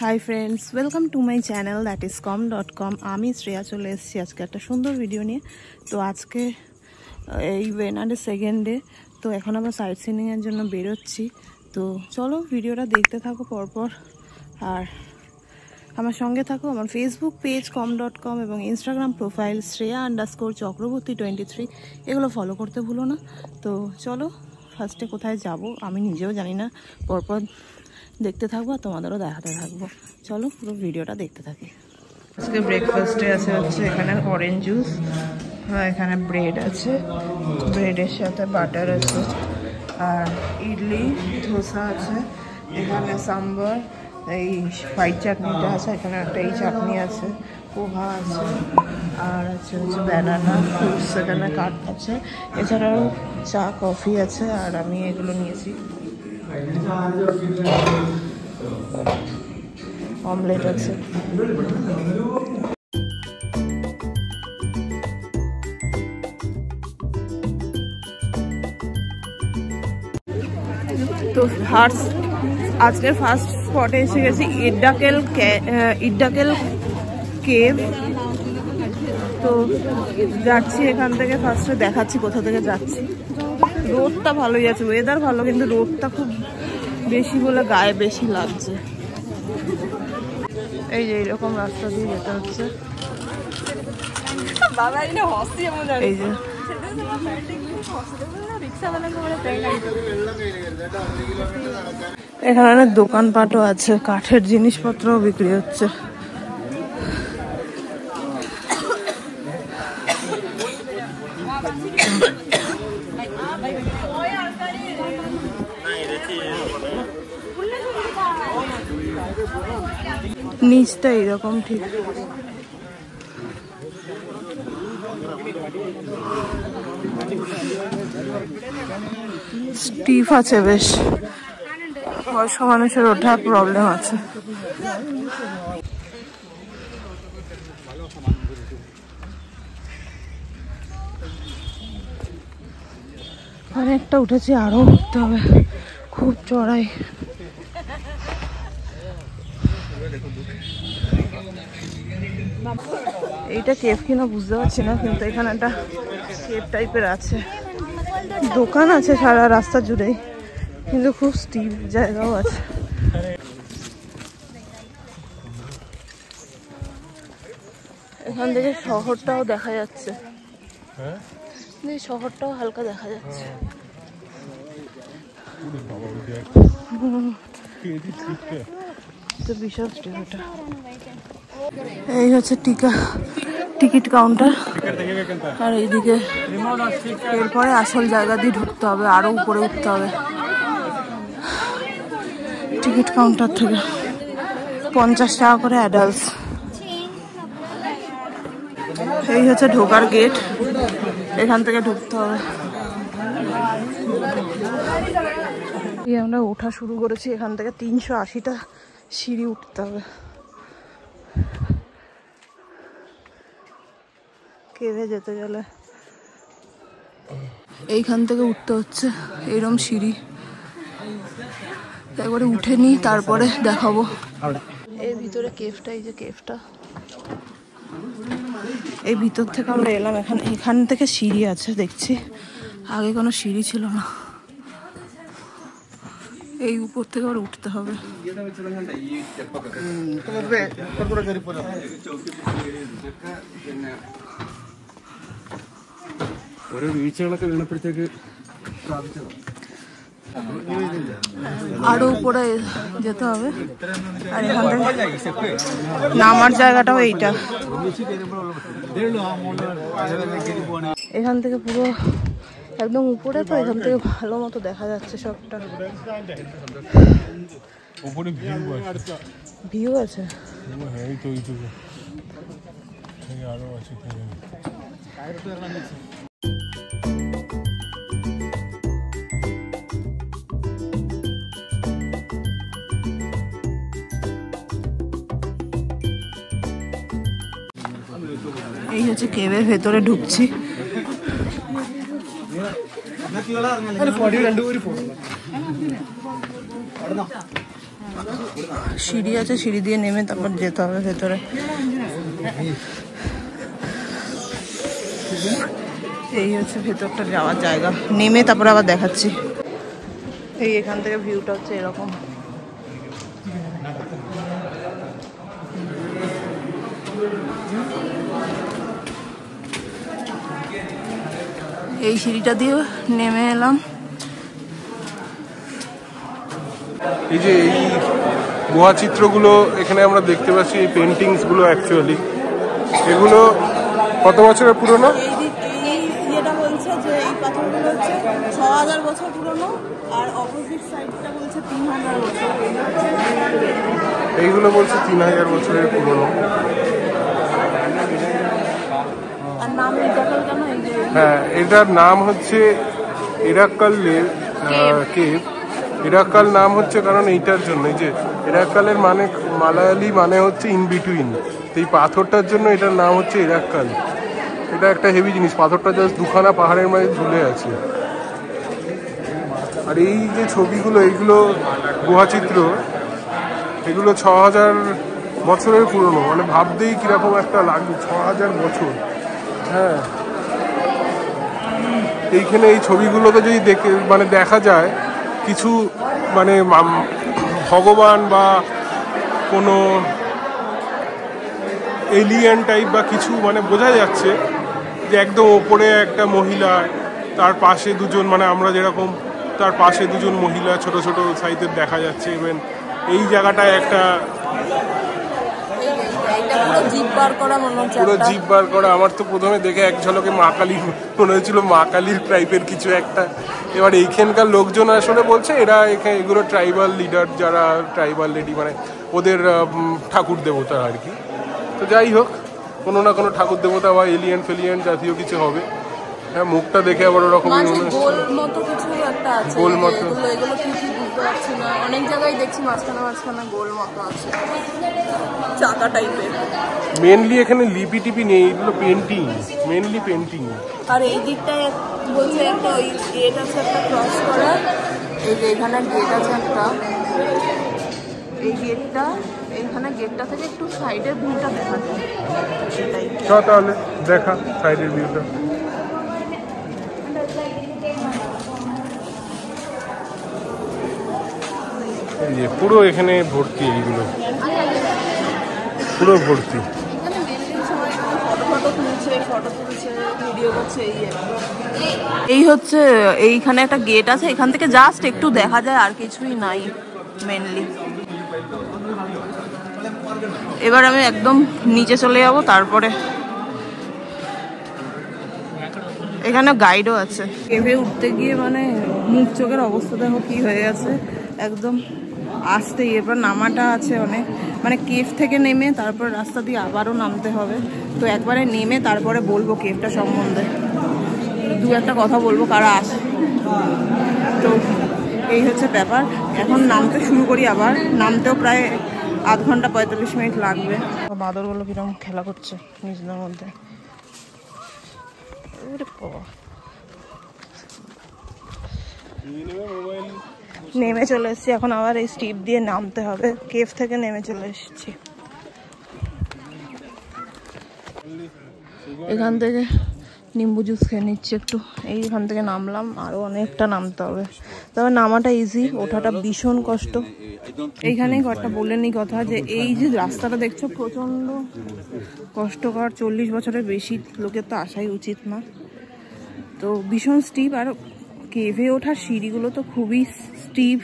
High friends welcome to my channel that is com.com आमी श्रेया चले एसेছি আজকে একটা সুন্দর ভিডিও নিয়ে। তো আজকে এই ওয়েডনেসডে সেকেন্ড ডে, তো এখন আমরা সাইট সিনিং এর জন্য বের হচ্ছি। তো চলো ভিডিওটা দেখতে থাকো পরপর, আর আমার সঙ্গে থাকো। আমার ফেসবুক পেজ com.com এবং ইনস্টাগ্রাম প্রোফাইল Shreya_Chakraborty23 এগুলো ফলো করতে ভুলো না। তো চলো ফার্স্টে কোথায় যাব আমি নিজেও জানি না, পরপর দেখতে থাকবো আর তোমাদেরও দেখাতে থাকবো। চলো পুরো ভিডিওটা দেখতে থাকি। আজকে ব্রেকফাস্টে আছে হচ্ছে এখানে অরেঞ্জ জুস, আর এখানে ব্রেড আছে, ব্রেডের সাথে বাটার আছে, আর ইডলি ধোসা আছে, এখানে সাম্বার, এই হোয়াইট চাটনিটা আছে, এখানে একটা এই চাটনি আছে, পোহা আছে, আর আছে হচ্ছে ব্যানানা ফ্রুটস, এখানে কাট আছে, এছাড়াও চা কফি আছে, আর আমি এগুলো নিয়েছি। অমলেট আছে। তো আজকের ফার্স্ট স্পটে এসে গেছি ইড্ডাকেল কেভ। তো যাচ্ছি এখান থেকে, ফার্স্টে দেখাচ্ছি কোথা থেকে যাচ্ছি। রোডটা ভালোই আছে, ওয়েদার ভালো, কিন্তু রোডটা খুব বেশি বলে গায়ে বেশি লাগছে। এই যে এইরকম রাস্তা দিয়ে যেতে হচ্ছে। এই যে এখানে অনেক দোকানপাটও আছে, কাঠের জিনিসপত্রও বিক্রি হচ্ছে। নিচটা এইরকম ঠিক স্টিফ আছে বেশ, বয়স্ক মানুষের ওঠার প্রবলেম আছে। অনেকটা উঠেছি, আরো উঠতে হবে, খুব চড়াই। এইটা কেভ কিনা বুঝতে পারছি না, কিন্তু এখানে একটা কেভ টাইপের আছে, দোকান আছে সারা রাস্তা জুড়েই, কিন্তু খুব স্টিপ জায়গাও আছে। এখান থেকে শহরটাও দেখা যাচ্ছে, শহরটাও হালকা দেখা যাচ্ছে। বিশাল স্টিপ এটা। এই হচ্ছে টিকিট কাউন্টার, আর এইদিকে এরপরে আসল জায়গা দিয়ে ঢুকতে হবে, আরো উপরে উঠতে হবে। টিকিট কাউন্টার থেকে 50 টাকা করে অ্যাডাল্টস। এই হচ্ছে ঢোকার গেট, এখান থেকে ঢুকতে হবে। আমরা ওঠা শুরু করেছি, এখান থেকে 380টা সিঁড়ি উঠতে হবে। কেভে যেতে গেলে এইখান থেকে উঠতে হচ্ছে, এইরকম সিঁড়ি। একবারে উঠে নি, তারপরে দেখাবো। এই ভিতরে কেভটা, এই যে কেভটা, এই ভিতর থেকে আমরা এলাম। এখান থেকে সিঁড়ি আছে দেখছি, আগে কোনো সিঁড়ি ছিল না। এই উপর থেকে আবার উঠতে হবে। ഓരോ വീഴ്ചകളൊക്കെ വീണപ്പോഴത്തേക്ക് আরো উপরে যেতে হবে, আর এখান থেকে নামার জায়গাটাও এইটা। এখান থেকে পুরো একদম উপরে, তো এখান থেকে ভালো মতো দেখা যাচ্ছে সবটা। ভিউ আছে, এই হচ্ছে কেভের ভেতরে ঢুকছি। সিঁড়ি আছে, সিঁড়ি দিয়ে নেমে তারপর যেতে হবে ভেতরে। এই হচ্ছে ভেতরটা যাওয়ার জায়গা, নেমে তারপর আবার দেখাচ্ছি। এই এখান থেকে ভিউটা হচ্ছে এরকম। এই সিঁড়িটা দিয়ে নেমে এলাম। এই যে এই গুহা চিত্রগুলো এখানে আমরা দেখতে পাচ্ছি, এই পেন্টিংস গুলো অ্যাকচুয়ালি এগুলো কত বছরের পুরনো? ইয়েটা বলছে যে এই পাথরগুলো হচ্ছে 6000 বছর পুরনো, আর অপোজিট সাইডটা বলছে 3000 বছর। এইগুলো বলছে 3000 বছরের পুরনো। আর নাম ইরাক্কাল কেন? হ্যাঁ, এটার নাম হচ্ছে ইরাক্কাল কেভ। ইরাক্কাল নাম হচ্ছে কারণ এইটার জন্য, এই যে ইরাক্কালের মানে মালায়ালি মানে হচ্ছে ইন বিটুইন, এই পাথরটার জন্য এটার নাম হচ্ছে ইরাক্কাল। এটা একটা হেভি জিনিস, পাথরটা জাস্ট দুখানা পাহাড়ের মাঝে ঝুলে আছে। আর এই যে ছবিগুলো, এইগুলো গুহাচিত্র, এগুলো 6000 বছরের পুরনো। মানে ভাবতেই কিরকম একটা লাগবে, 6000 বছর। হ্যাঁ, এইখানে এই ছবিগুলোতে যদি দেখা যায় কিছু মানে ভগবান বা কোনো এলিয়েন টাইপ বা কিছু মানে বোঝা যাচ্ছে যে একদম ওপরে একটা মহিলা, তার পাশে দুজন, মানে আমরা যেরকম তার পাশে দুজন মহিলা ছোট ছোট সাইজের দেখা যাচ্ছে। ইভেন এই জায়গাটায় একটা পুরো জিপ বার করা। আমার তো প্রথমে দেখে এক ঝলকে মা কালী মনে হয়েছিল, মা কালীর টাইপের কিছু একটা। এবার এইখানকার লোকজন আসলে বলছে এরা এগুলো ট্রাইবাল লিডার, যারা ট্রাইবাল লেডি, মানে ওদের ঠাকুর দেবতা আর কি। তো যাই হোক, কোনো না কোনো ঠাকুর দেবতা বা এলিয়েন ফেলিয়েন জাতীয় কিছু হবে। হ্যাঁ, মুখটা দেখে আবার ওরকম গোল মতো কিছু একটা আছে, গোল মতো। এগুলো কি বুঝতে পারছি না, অনেক জায়গায় দেখছি মাঝখানে মাঝখানে গোল মতো আছে, চাকা টাইপের। মেনলি এখানে লিপি টিপি নেই, এগুলো পেন্টিং, মেনলি পেন্টিং। আর এই দিকটায় বলছে একটা ওই গেট আছে একটা ক্রস করার, এই যে এখানে গেট আছে একটা, এই গেটটা, এইখানে গেটটা থেকে একটু সাইডের ভিউটা দেখা যায়। সেটাই তাহলে দেখা সাইডের ভিউটা। এই যে পুরো এখানে ভর্তি, এইগুলো পুরো ভর্তি। এই হচ্ছে এইখানে একটা গেট আছে, এখান থেকে জাস্ট একটু দেখা যায়, আর কিছুই নাই মেনলি। এবার আমি একদম নিচে চলে যাব, তারপরে এখানে গাইডও আছে। কেভে উঠতে গিয়ে মানে মুখ চোখের অবস্থা দেখো কি হয়ে গেছে, একদম আসতেই। এবার নামাটা আছে অনেক, মানে কেভ থেকে নেমে তারপর রাস্তা দিয়ে আবারও নামতে হবে। তো একবারে নেমে তারপরে বলবো কেভটা সম্বন্ধে, দু একটা কথা বলবো কারা আসে। তো এই হচ্ছে ব্যাপার, এখন নামতে শুরু করি। আবার নামতেও প্রায় আধ ঘন্টা 45 মিনিট লাগবে। বাদরগুলো কিরকম খেলা করছে নিজেদের মধ্যে। নেমে চলে এসেছি, এখন আবার এই স্টিপ দিয়ে নামতে হবে। কেভ থেকে নেমে চলে এসেছি। এখান থেকে নিম্বু জুস খেয়ে নিচ্ছি একটু। এইখান থেকে নামলাম, আরও অনেকটা নামতে হবে, তবে নামাটা ইজি, ওঠাটা ভীষণ কষ্ট। এইখানেই একটা বলে নি কথা, যে এই যে রাস্তাটা দেখছো প্রচণ্ড কষ্টকর, 40 বছরের বেশি লোকের তো আসাই উচিত না। তো ভীষণ স্টিপ, আর কেভে ওঠার সিঁড়িগুলো তো খুবই স্টিপ,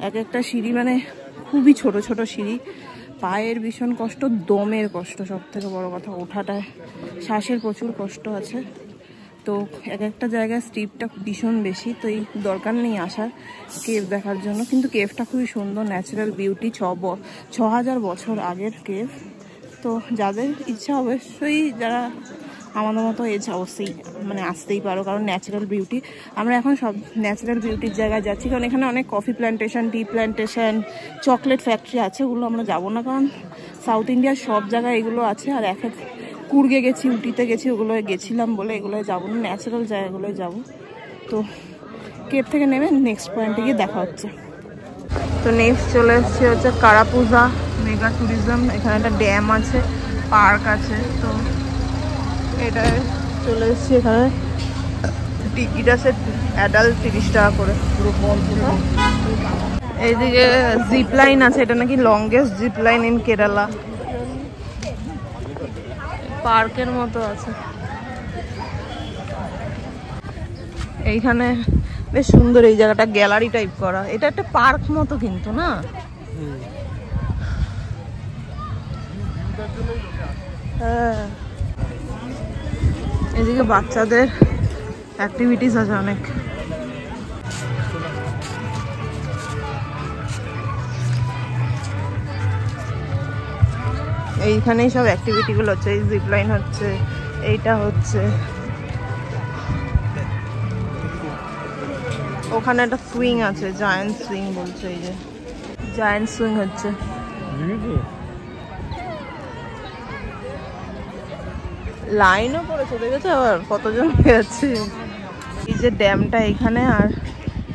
এক একটা সিঁড়ি মানে খুবই ছোট ছোট সিঁড়ি, পায়ের ভীষণ কষ্ট, দমের কষ্ট, সব থেকে বড় কথা ওঠাটায় শ্বাসের প্রচুর কষ্ট আছে। তো এক একটা জায়গায় স্টিপটা ভীষণ বেশি, তো এই দরকার নেই আসার কেভ দেখার জন্য। কিন্তু কেভটা খুবই সুন্দর, ন্যাচারাল বিউটি, 6000 বছর আগের কেভ। তো যাদের ইচ্ছা অবশ্যই, যারা আমাদের মতো এজ অবশ্যই মানে আসতেই পারো, কারণ ন্যাচারাল বিউটি। আমরা এখন সব ন্যাচারাল বিউটির জায়গায় যাচ্ছি, কারণ এখানে অনেক কফি প্ল্যান্টেশন, টি প্ল্যান্টেশন, চকলেট ফ্যাক্টরি আছে, ওগুলো আমরা যাবো না, কারণ সাউথ ইন্ডিয়ার সব জায়গায় এগুলো আছে। আর কুর্গে গেছি, উটিতে গেছি, ওগুলোয় গেছিলাম বলে এগুলোয় যাবো না, ন্যাচারাল জায়গাগুলোয় যাবো। তো কেভ থেকে নেমে নেক্সট পয়েন্টে গিয়ে দেখা হচ্ছে। তো নেক্সট চলে এসছে হচ্ছে কারাপুজা মেগা ট্যুরিজম। এখানে একটা ড্যাম আছে, পার্ক আছে। তো এটা চলে এসছে। এখানে টিকিট আছে অ্যাডাল্ট 30 টাকা করে। এইদিকে জিপ লাইন আছে, এটা নাকি longest zip line in Kerala. পার্কের মতো আছে। এইখানে বেশ সুন্দর এই জায়গাটা, গ্যালারি টাইপ করা। এটা একটা পার্ক মতো কিন্তু না? হ্যাঁ, এদিকে বাচ্চাদের অ্যাক্টিভিটিস আছে অনেক। এইখানেই সব অ্যাক্টিভিটি গুলো হচ্ছে। এই জিপ লাইন হচ্ছে, এইটা হচ্ছে। ওখানে একটা সুইং আছে, জায়ান্ট সুইং বলছে। এই যে জায়ান্ট সুইং হচ্ছে। লাইনও পড়েছে, দেখেছো আবার কতজন হয়ে যাচ্ছে। এই যে ড্যামটা এখানে, আর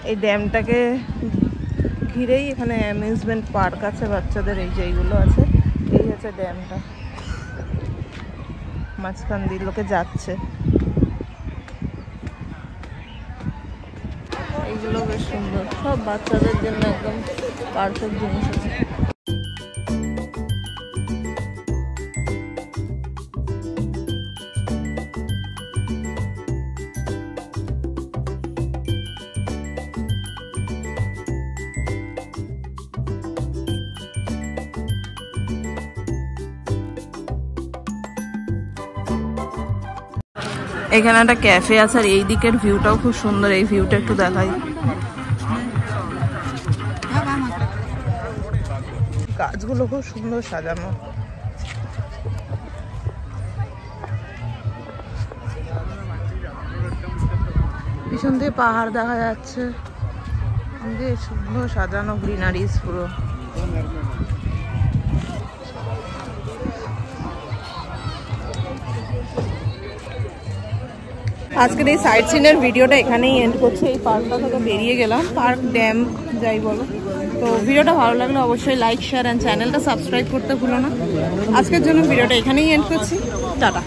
এই ড্যামটাকে ঘিরেই এখানে অ্যামিউজমেন্ট পার্ক আছে বাচ্চাদের। এই যে এইগুলো আছে, এই হচ্ছে ড্যামটা। মাঝখান দিয়ে লোকে যাচ্ছে। এইগুলো বেশ সুন্দর, সব বাচ্চাদের জন্য একদম পারফেক্ট জিনিস আছে। এখানে একটা ক্যাফে আছে, আর এই দিকের ভিউটাও খুব সুন্দর। এই ভিউটা একটু দেখাই। গাছগুলো খুব সুন্দর সাজানো। পিছন দিয়ে পাহাড় দেখা যাচ্ছে, সুন্দর সাজানো গ্রিনারিজ পুরো। আজকের এই সাইট সিনের ভিডিওটা এখানেই এন্ড করছি। এই পার্কটা থেকে বেরিয়ে গেলাম, পার্ক ড্যাম যাই বলো। তো ভিডিওটা ভালো লাগলে অবশ্যই লাইক শেয়ার অ্যান্ড চ্যানেলটা সাবস্ক্রাইব করতে ভুলো না। আজকের জন্য ভিডিওটা এখানেই এন্ড করছি। টাটা।